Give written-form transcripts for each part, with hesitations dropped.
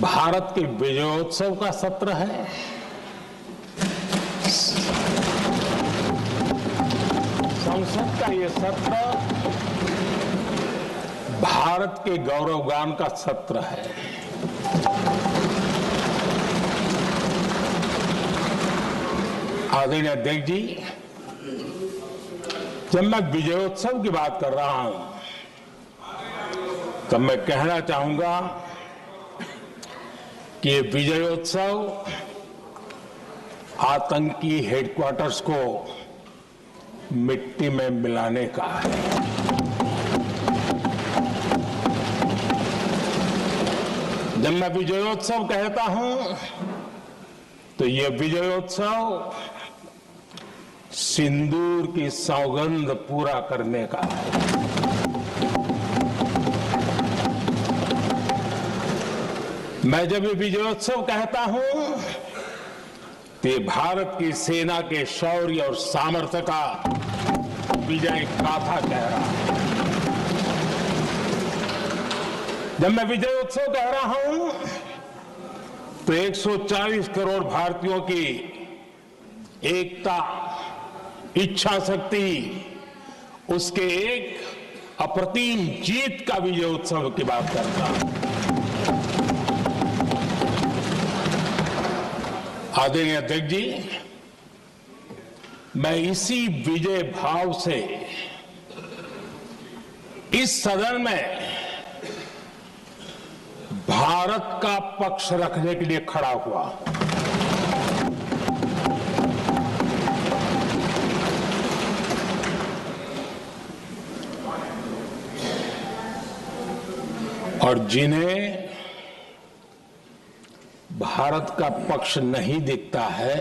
भारत के विजयोत्सव का सत्र है। संसद का ये सत्र भारत के गौरवगान का सत्र है। आदरणीय अध्यक्ष जी, जब मैं विजयोत्सव की बात कर रहा हूं तब मैं कहना चाहूंगा कि ये विजयोत्सव आतंकी हेडक्वार्टर्स को मिट्टी में मिलाने का है। जब मैं विजयोत्सव कहता हूं तो ये विजयोत्सव सिंदूर की सौगंध पूरा करने का है। मैं जब ये विजयोत्सव कहता हूं तो ये भारत की सेना के शौर्य और सामर्थ्य का विजय गाथा कह रहा है। जब मैं विजयोत्सव कह रहा हूं तो 140 करोड़ भारतीयों की एकता, इच्छा शक्ति, उसके एक अप्रतिम जीत का विजयोत्सव की बात करता हूं। आदरणीय अध्यक्ष जी, मैं इसी विजय भाव से इस सदन में भारत का पक्ष रखने के लिए खड़ा हुआ। और जिन्हें भारत का पक्ष नहीं दिखता है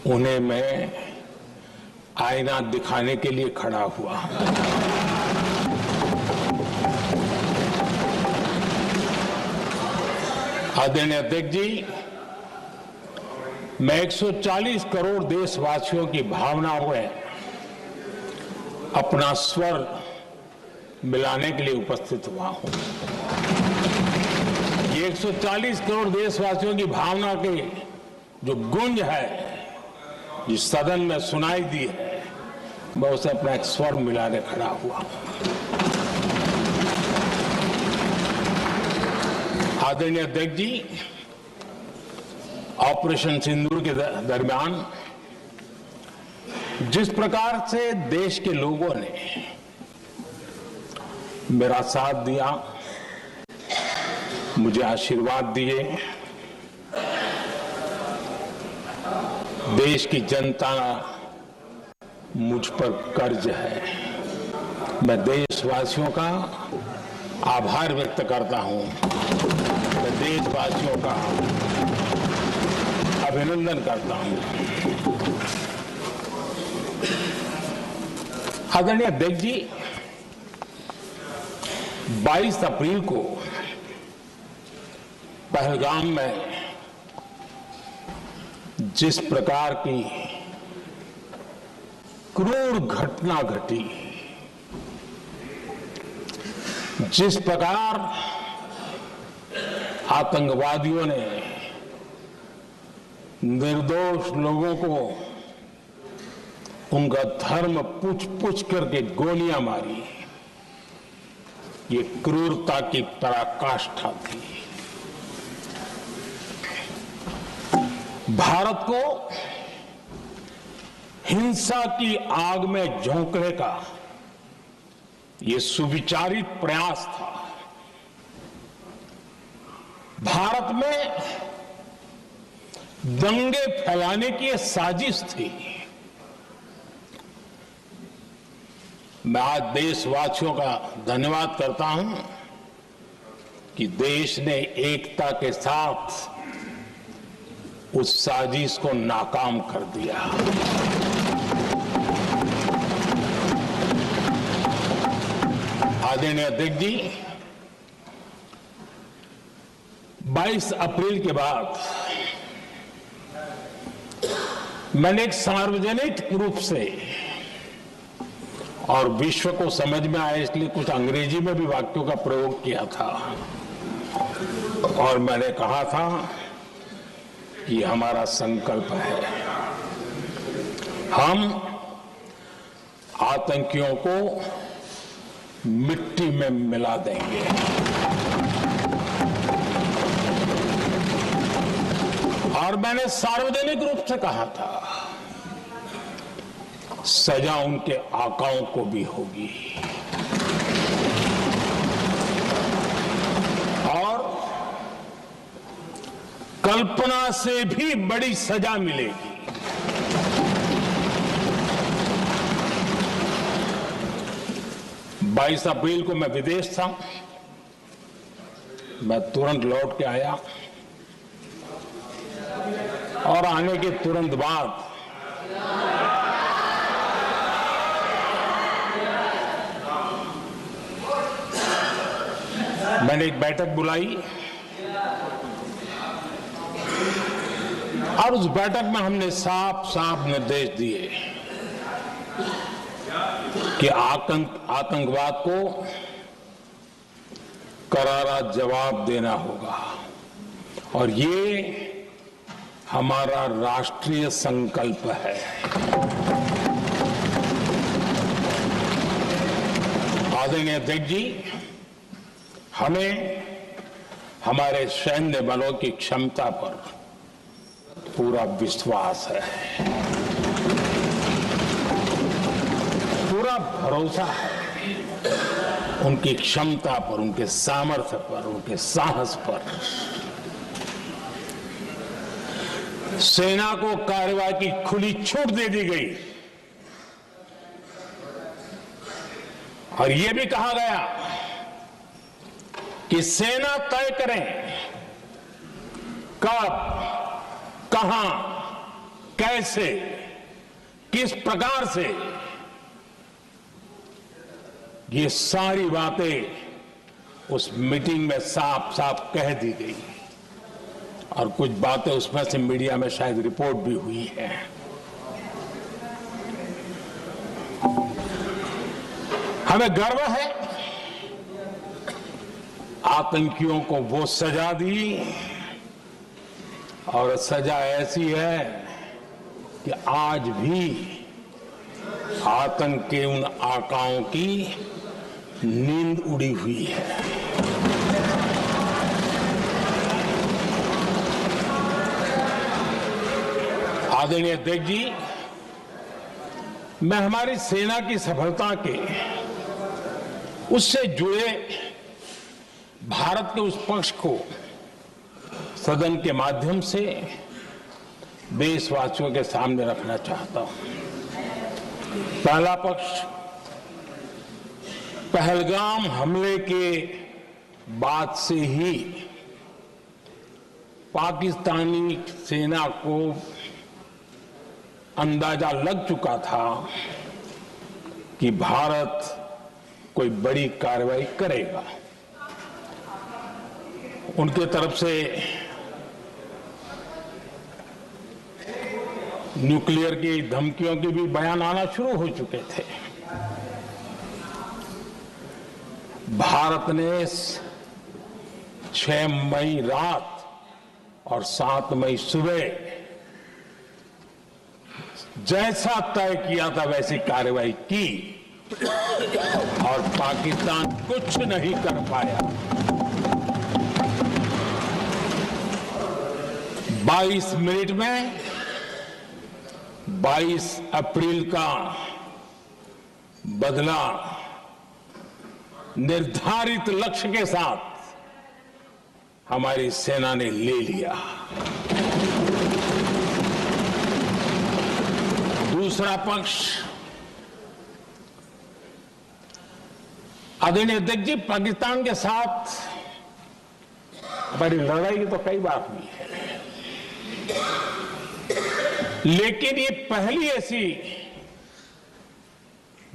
उन्हें मैं आईना दिखाने के लिए खड़ा हुआ। आदरणीय अध्यक्ष जी, मैं 140 करोड़ देशवासियों की भावनाओं में अपना स्वर मिलाने के लिए उपस्थित हुआ हूं। ये 140 करोड़ देशवासियों की भावना की जो गूंज है, जिस सदन में सुनाई दी है, मैं उसे अपना एक स्वर मिलाने खड़ा हुआ। आदरणीय अध्यक्ष जी, ऑपरेशन सिंदूर के दरमियान जिस प्रकार से देश के लोगों ने मेरा साथ दिया, मुझे आशीर्वाद दिए, देश की जनता मुझ पर कर्ज है। मैं देशवासियों का आभार व्यक्त करता हूं। मैं देशवासियों का अभिनंदन करता हूं। आदरणीय अध्यक्ष जी, 22 अप्रैल को पहलगाम में जिस प्रकार की क्रूर घटना घटी, जिस प्रकार आतंकवादियों ने निर्दोष लोगों को उनका धर्म पूछ पूछ करके गोलियां मारी, ये क्रूरता की पराकाष्ठा थी। भारत को हिंसा की आग में झोंकने का ये सुविचारित प्रयास था। भारत में दंगे फैलाने की ये साजिश थी। मैं आज देशवासियों का धन्यवाद करता हूं कि देश ने एकता के साथ उस साजिश को नाकाम कर दिया। आदरणीय अध्यक्ष जी, 22 अप्रैल के बाद मैंने एक सार्वजनिक रूप से और विश्व को समझ में आए इसलिए कुछ अंग्रेजी में भी वाक्यों का प्रयोग किया था। और मैंने कहा था कि हमारा संकल्प है हम आतंकियों को मिट्टी में मिला देंगे। और मैंने सार्वजनिक रूप से कहा था सजा उनके आकाओं को भी होगी और कल्पना से भी बड़ी सजा मिलेगी। 22 अप्रैल को मैं विदेश था, मैं तुरंत लौट के आया और आने के तुरंत बाद मैंने एक बैठक बुलाई और उस बैठक में हमने साफ साफ निर्देश दिए कि आतंकवाद को करारा जवाब देना होगा और ये हमारा राष्ट्रीय संकल्प है। आदरणीय अध्यक्ष जी, हमें हमारे सैन्य बलों की क्षमता पर पूरा विश्वास है, पूरा भरोसा है उनकी क्षमता पर, उनके सामर्थ्य पर, उनके साहस पर। सेना को कार्रवाई की खुली छूट दे दी गई और यह भी कहा गया कि सेना तय करें कब, कहां, कैसे, किस प्रकार से। ये सारी बातें उस मीटिंग में साफ साफ कह दी गई और कुछ बातें उसमें से मीडिया में शायद रिपोर्ट भी हुई है। हमें गर्व है आतंकियों को वो सजा दी और सजा ऐसी है कि आज भी आतंक के उन आकाओं की नींद उड़ी हुई है। आदरणीय अध्यक्ष जी, मैं हमारी सेना की सफलता के उससे जुड़े भारत के उस पक्ष को सदन के माध्यम से देशवासियों के सामने रखना चाहता हूं। पहला पक्ष पहलगाम हमले के बाद से ही पाकिस्तानी सेना को अंदाजा लग चुका था कि भारत कोई बड़ी कार्रवाई करेगा। उनके तरफ से न्यूक्लियर की धमकियों के भी बयान आना शुरू हो चुके थे। भारत ने 6 मई रात और 7 मई सुबह जैसा तय किया था वैसी कार्रवाई की और पाकिस्तान कुछ नहीं कर पाया। 22 मिनट में 22 अप्रैल का बदला निर्धारित लक्ष्य के साथ हमारी सेना ने ले लिया। दूसरा पक्ष, आदरणीय अध्यक्ष जी, पाकिस्तान के साथ हमारी लड़ाई तो कई बार हुई है, लेकिन ये पहली ऐसी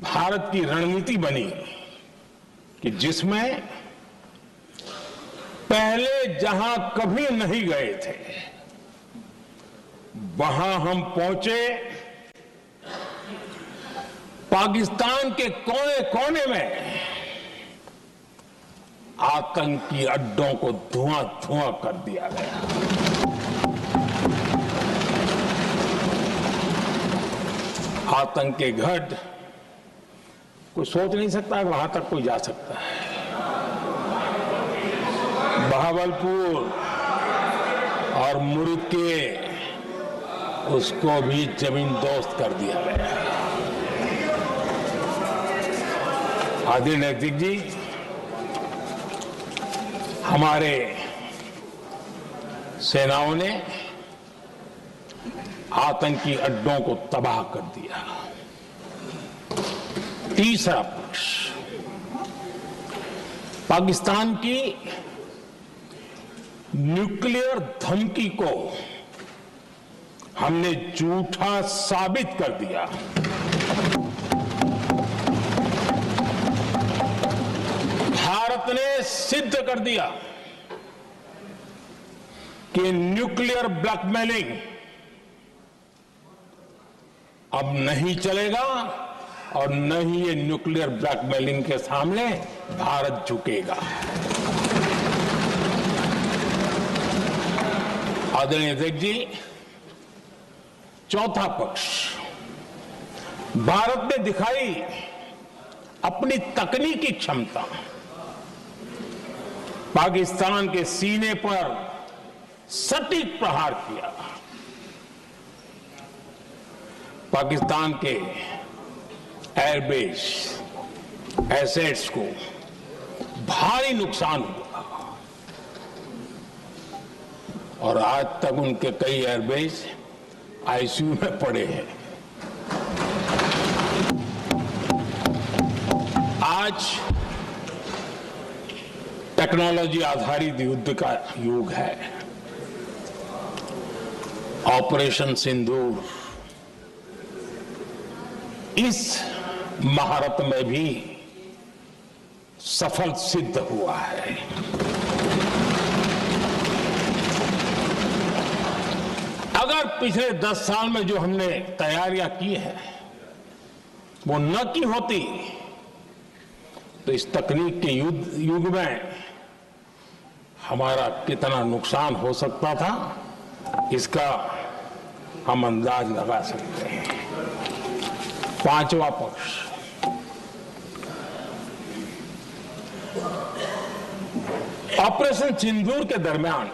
भारत की रणनीति बनी कि जिसमें पहले जहां कभी नहीं गए थे वहां हम पहुंचे। पाकिस्तान के कोने कोने में आतंकी अड्डों को धुआं धुआं कर दिया गया। आतंक के गढ़ कोई सोच नहीं सकता वहां तक कोई जा सकता है। बहावलपुर और मुर्गे उसको भी जमीन दोस्त कर दिया गया। आदरणीय अध्यक्ष जी, हमारे सेनाओं ने आतंकी अड्डों को तबाह कर दिया। तीसरा पक्ष, पाकिस्तान की न्यूक्लियर धमकी को हमने झूठा साबित कर दिया। भारत ने सिद्ध कर दिया कि न्यूक्लियर ब्लैकमेलिंग अब नहीं चलेगा और न ही ये न्यूक्लियर ब्लैकमेलिंग के सामने भारत झुकेगा। आदरणीय अध्यक्ष जी, चौथा पक्ष, भारत ने दिखाई अपनी तकनीकी क्षमता। पाकिस्तान के सीने पर सटीक प्रहार किया। पाकिस्तान के एयरबेस एसेट्स को भारी नुकसान हुआ और आज तक उनके कई एयरबेस आईसीयू में पड़े हैं। आज टेक्नोलॉजी आधारित युद्ध का युग है। ऑपरेशन सिंदूर इस महारत में भी सफल सिद्ध हुआ है। अगर पिछले 10 साल में जो हमने तैयारियां की हैं वो न की होती तो इस तकनीक के युग में हमारा कितना नुकसान हो सकता था, इसका हम अंदाज लगा सकते हैं। पांचवा पक्ष, ऑपरेशन सिंदूर के दरमियान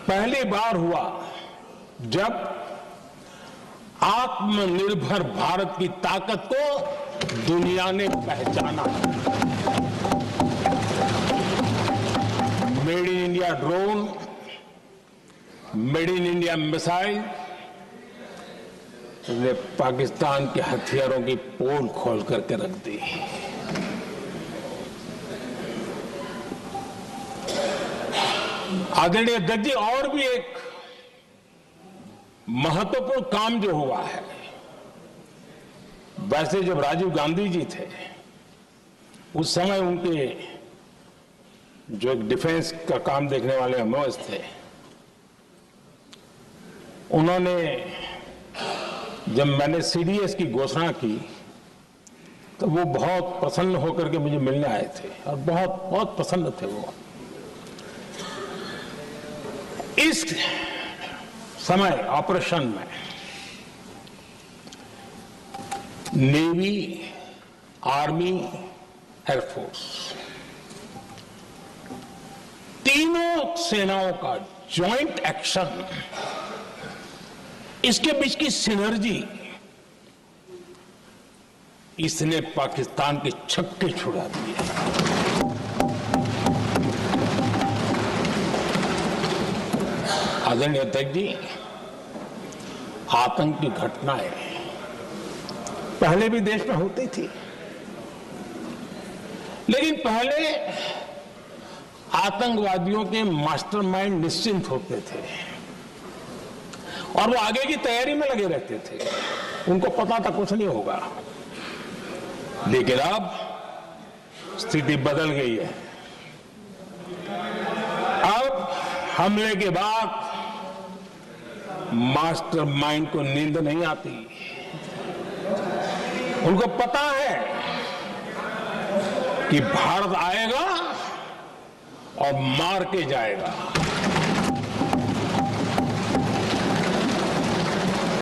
पहली बार हुआ जब आत्मनिर्भर भारत की ताकत को दुनिया ने पहचाना। Made in India drone, made in India missile ने पाकिस्तान के हथियारों की पोल खोल करके रख दी। आदरणीय अध्यक्ष जी, और भी एक महत्वपूर्ण काम जो हुआ है, वैसे जब राजीव गांधी जी थे उस समय उनके जो एक डिफेंस का काम देखने वाले एमओएस थे, उन्होंने जब मैंने सीडीएस की घोषणा की तो वो बहुत प्रसन्न होकर के मुझे मिलने आए थे और बहुत बहुत प्रसन्न थे वो। इस समय ऑपरेशन में नेवी, आर्मी, एयरफोर्स तीनों सेनाओं का जॉइंट एक्शन, इसके बीच की सिनर्जी, इसने पाकिस्तान के छक्के छुड़ा दिए। आदरणीय अध्यक्ष जी, आतंक की घटनाएं पहले भी देश में होती थी, लेकिन पहले आतंकवादियों के मास्टरमाइंड निश्चिंत होते थे और वो आगे की तैयारी में लगे रहते थे, उनको पता था कुछ नहीं होगा। लेकिन अब स्थिति बदल गई है। अब हमले के बाद मास्टरमाइंड को नींद नहीं आती। उनको पता है कि भारत आएगा और मार के जाएगा।